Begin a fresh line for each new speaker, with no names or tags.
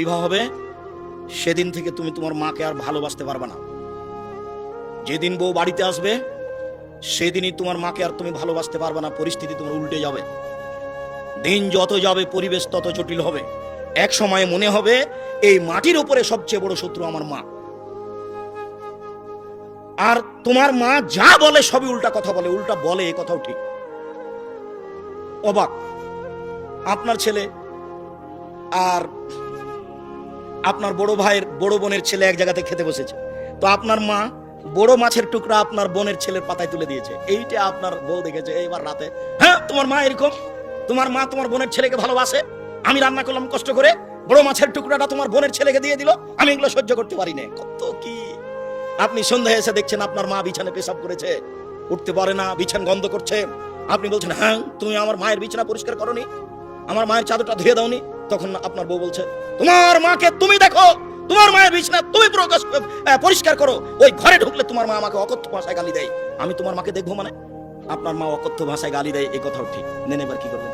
বিবাহ হবে সেদিন থেকে তুমি তোমার মাকে আর ভালোবাসতে পারবে না। যেদিন বউ বাড়িতে আসবে সেদিনই তোমার মাকে আর তুমি ভালোবাসতে পারবে না। পরিস্থিতি তোমার উল্টে যাবে। দিন যত যাবে পরিবেশ তত জটিল হবে। এক সময় মনে হবে এই মাটির উপরে সবচেয়ে বড় শত্রু আমার মা। আর তোমার মা যা বলে সবই উল্টা কথা বলে। উল্টা বলে, এ কথাও ঠিক। অবাক, আপনার ছেলে আর আপনার বড় ভাইয়ের বড় বোনের ছেলে এক জায়গাতে খেতে বসেছে, তো আপনার মা বড় মাছের টুকরা আপনার বোনের ছেলের পাতায় তুলে দিয়েছে। এইটা আপনার বউ দেখেছে এইবার রাতে। হ্যাঁ, তোমার মা এরকম, তোমার মা তোমার বোনের ছেলেকে ভালোবাসে। আমি রান্না করলাম কষ্ট করে, বড় মাছের টুকরাটা তোমার বোনের ছেলেকে দিয়ে দিল, আমি এগুলো সহ্য করতে পারি না। কত কি! আপনি সন্ধ্যায় এসে দেখছেন আপনার মা বিছানে পেশাব করেছে, উঠতে পারে না, বিছান গন্ধ করছে। আপনি বলছেন, হ্যাঁ তুমি আমার মায়ের বিছানা পরিষ্কার করনি, আমার মায়ের চাদরটা ধুয়ে দাওনি। তখন আপনার বউ বলছে, তোমার মাকে তুমি দেখো, তোমার মায়ের বিছানা তুমি পরিষ্কার করো। ওই ঘরে ঢুকলে তোমার মা আমাকে অকথ্য ভাষায় গালি দেয়, আমি তোমার মাকে দেখবো মানে? আপনার মা অকথ্য ভাষায় গালি দেয়, এই কথাও ঠিক। নেন, এবার কি করবেন?